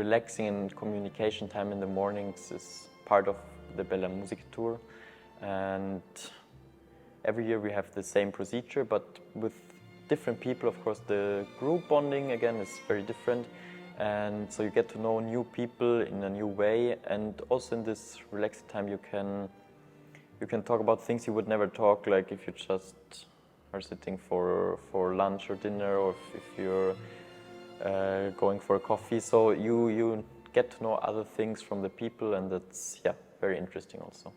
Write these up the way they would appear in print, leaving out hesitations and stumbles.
relaxing and communication time in the mornings is part of the Bella Musica tour, and every year we have the same procedure, but with different people. Of course, the group bonding again is very different, and so you get to know new people in a new way, and also in this relaxed time you can talk about things you would never talk, like if you just are sitting for lunch or dinner, or if you're going for a coffee. So you get to know other things from the people, and that's very interesting also.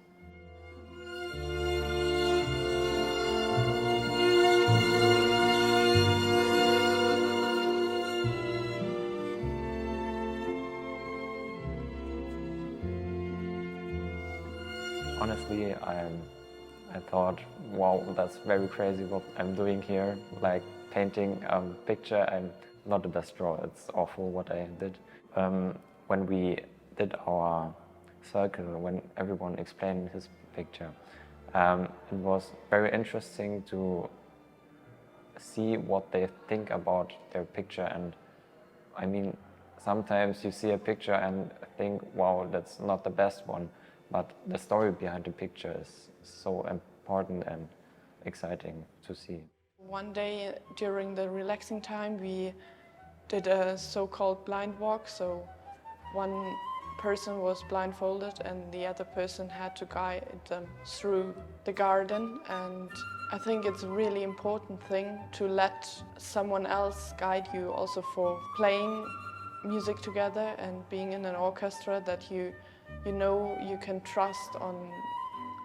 Honestly, I thought, wow, that's very crazy what I'm doing here, like painting a picture. I'm not the best drawer, it's awful what I did. When we did our circle, when everyone explained his picture, it was very interesting to see what they think about their picture. And I mean, sometimes you see a picture and think, wow, that's not the best one, but the story behind the picture is so important and exciting to see. One day during the relaxing time we did a so-called blind walk, so one person was blindfolded and the other person had to guide them through the garden. And I think it's a really important thing to let someone else guide you also for playing music together and being in an orchestra, that you know you can trust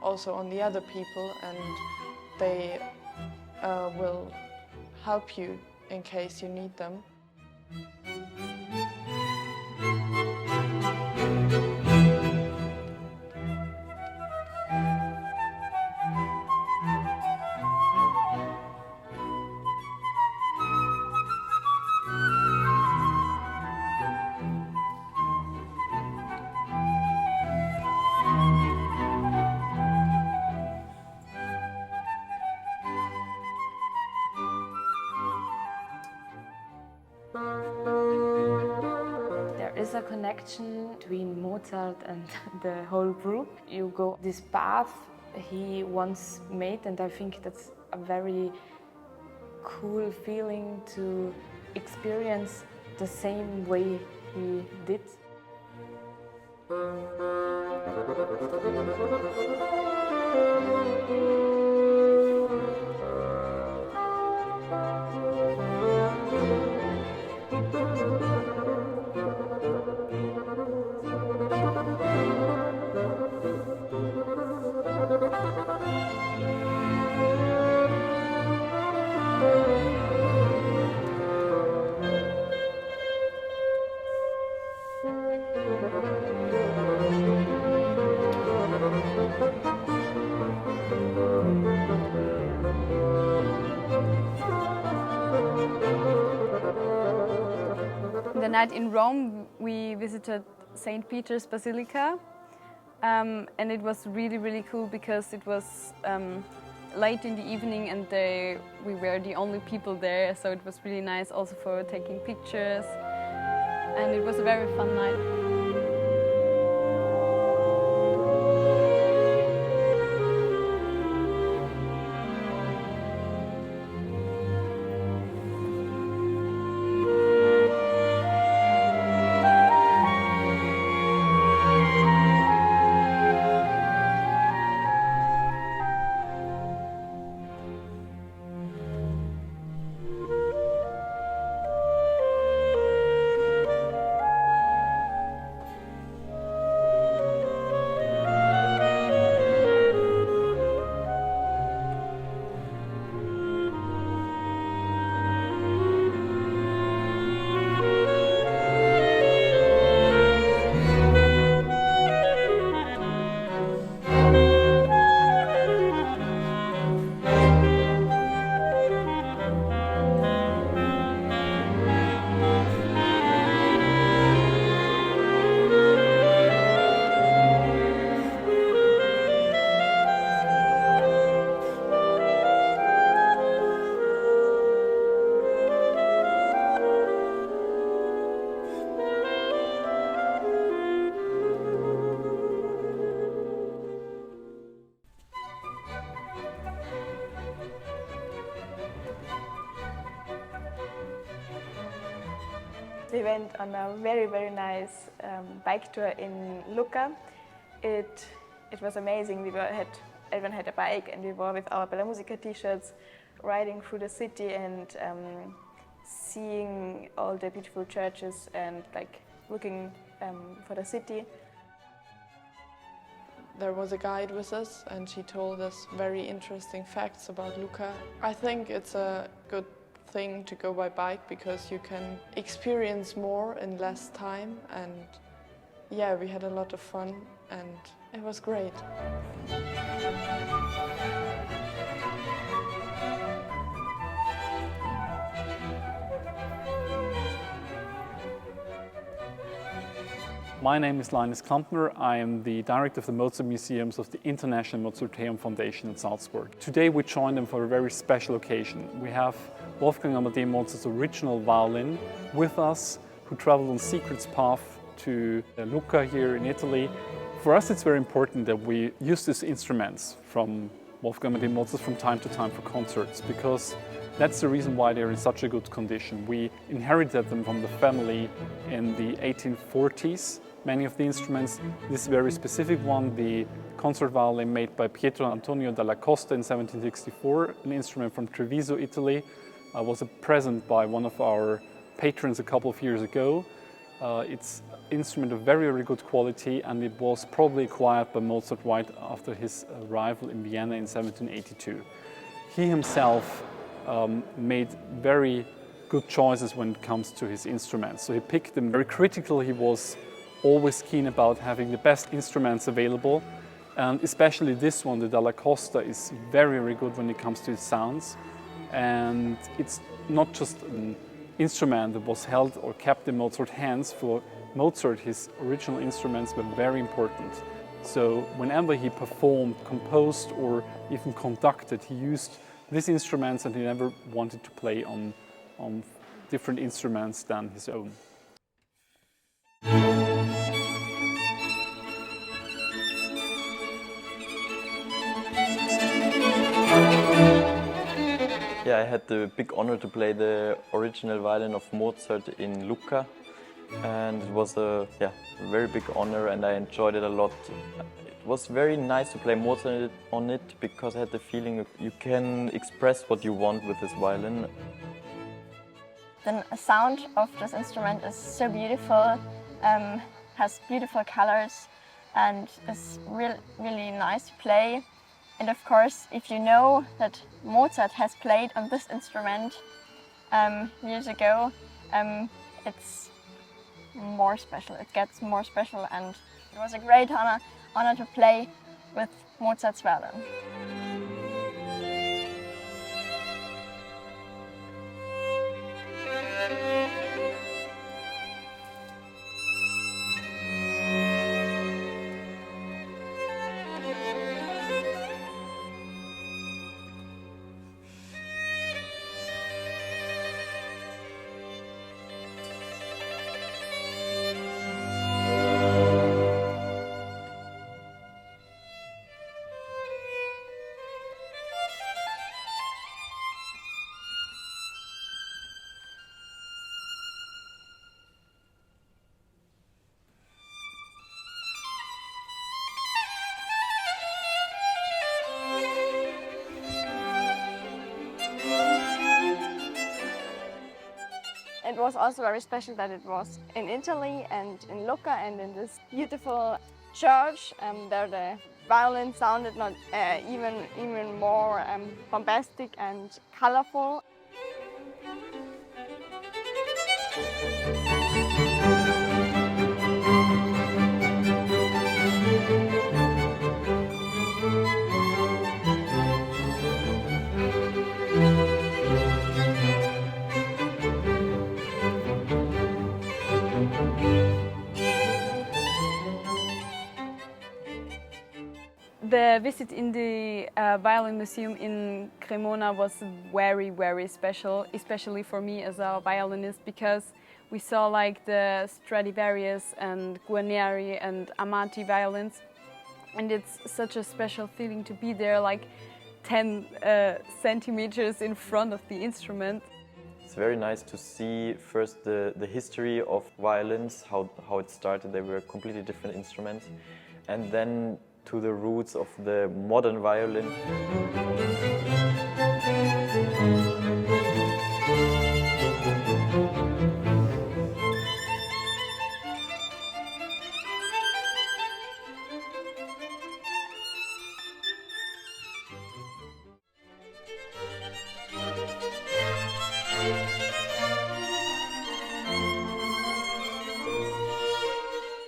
also on the other people, and they will help you in case you need them. There is a connection between Mozart and the whole group. You go this path he once made, and I think that's a very cool feeling to experience the same way he did. The night in Rome, we visited St. Peter's Basilica, and it was really, really cool because it was late in the evening and we were the only people there, so it was really nice also for taking pictures, and it was a very fun night. we went on a very nice bike tour in Lucca. It was amazing. Everyone had a bike, and we were with our Bella Musica t-shirts riding through the city and seeing all the beautiful churches and like looking for the city. There was a guide with us, and she told us very interesting facts about Lucca. I think it's a good thing to go by bike because you can experience more in less time, and yeah, we had a lot of fun and it was great. My name is Linus Kampner. I am the director of the Mozart Museums of the International Mozarteum Foundation in Salzburg. Today we join them for a very special occasion. We have Wolfgang Amadeus Mozart's original violin with us, who traveled on Secret's path to Lucca here in Italy. For us it's very important that we use these instruments from Wolfgang Amadeus Mozart from time to time for concerts, because that's the reason why they're in such a good condition. We inherited them from the family in the 1840s. Many of the instruments, this very specific one, the concert violin made by Pietro Antonio dalla Costa in 1764, an instrument from Treviso, Italy, was a present by one of our patrons a couple of years ago. It's an instrument of very good quality, and it was probably acquired by Mozart right after his arrival in Vienna in 1782. He himself made very good choices when it comes to his instruments. So he picked them very critical. He was always keen about having the best instruments available, and especially this one, the Dalla Costa, is very good when it comes to its sounds. And it's not just an instrument that was held or kept in Mozart's hands. For Mozart, his original instruments were very important. So whenever he performed, composed, or even conducted, he used these instruments, and he never wanted to play on different instruments than his own. Yeah, I had the big honor to play the original violin of Mozart in Lucca, and it was a very big honor, and I enjoyed it a lot. It was very nice to play Mozart on it because I had the feeling you can express what you want with this violin. The sound of this instrument is so beautiful, has beautiful colors, and is really nice to play. And of course, if you know that Mozart has played on this instrument years ago, it's more special. It gets more special, and it was a great honor to play with Mozart's violin. It was also very special that it was in Italy and in Lucca and in this beautiful church where the violin sounded not even more bombastic and colorful. The visit in the Violin Museum in Cremona was very special, especially for me as a violinist, because we saw like the Stradivarius and Guarneri and Amati violins, and it's such a special feeling to be there like 10 centimeters in front of the instrument. It's very nice to see first the history of violins, how it started. They were completely different instruments. And then to the roots of the modern violin.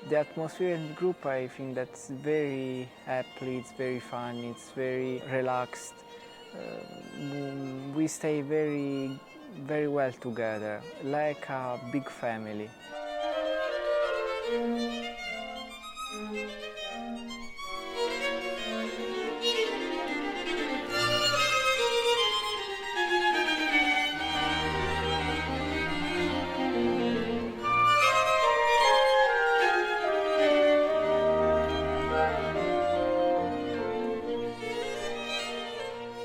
The atmosphere in the group, I think that's very happy, it's very fun, it's very relaxed. We stay very well together, like a big family.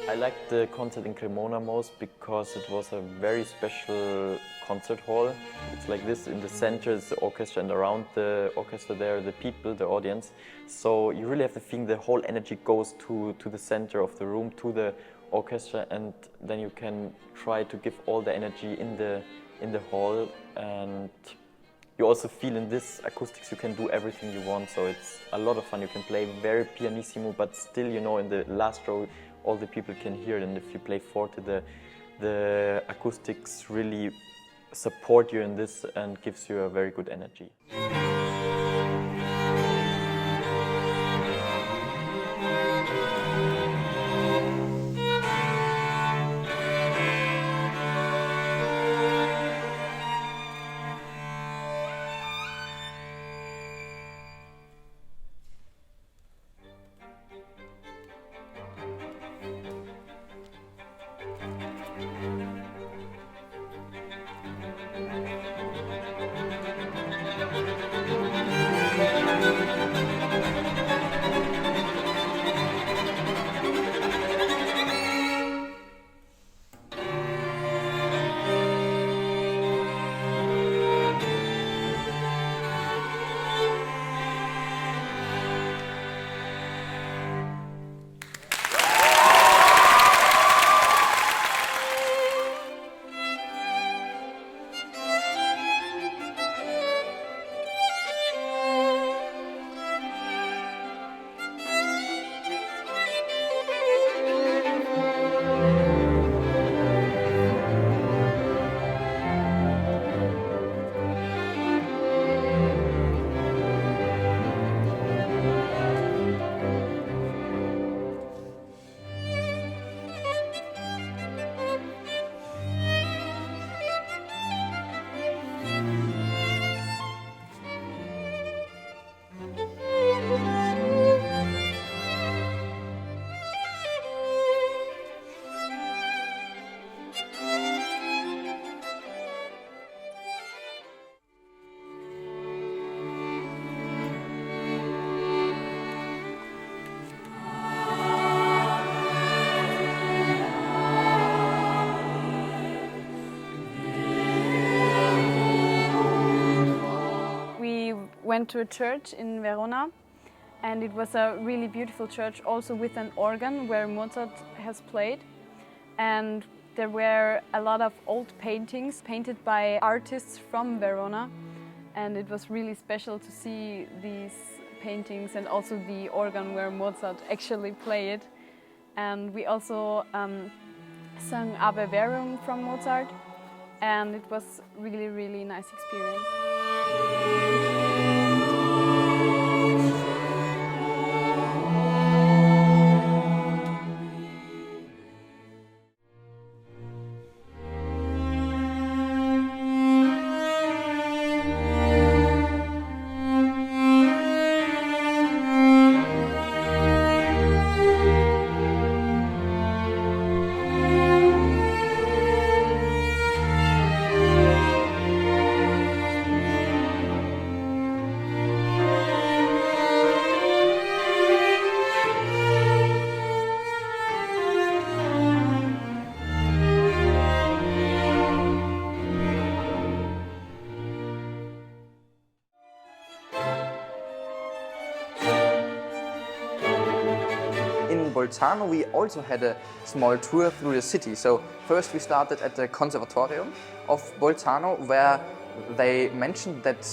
I liked the concert in Cremona most because it was a very special concert hall. It's like this, in the center is the orchestra, and around the orchestra there are the people, the audience. So you really have the feeling the whole energy goes to the center of the room, to the orchestra, and then you can try to give all the energy in the hall. And you also feel in this acoustics you can do everything you want, so it's a lot of fun. You can play very pianissimo, but still, you know, in the last row all the people can hear it, and if you play forte, the acoustics really support you in this and gives you a very good energy. Went to a church in Verona, and it was a really beautiful church, also with an organ where Mozart has played. And there were a lot of old paintings painted by artists from Verona, and it was really special to see these paintings and also the organ where Mozart actually played. And we also sang Ave Verum from Mozart, and it was really nice experience. in Bolzano we also had a small tour through the city. So first we started at the Conservatorium of Bolzano, where they mentioned that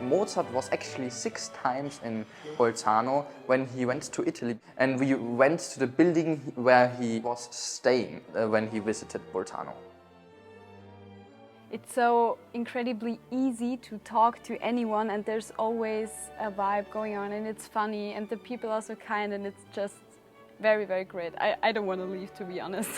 Mozart was actually 6 times in Bolzano when he went to Italy. And we went to the building where he was staying when he visited Bolzano. It's so incredibly easy to talk to anyone, and there's always a vibe going on, and it's funny, and the people are so kind, and it's just very, very great. I don't want to leave, to be honest.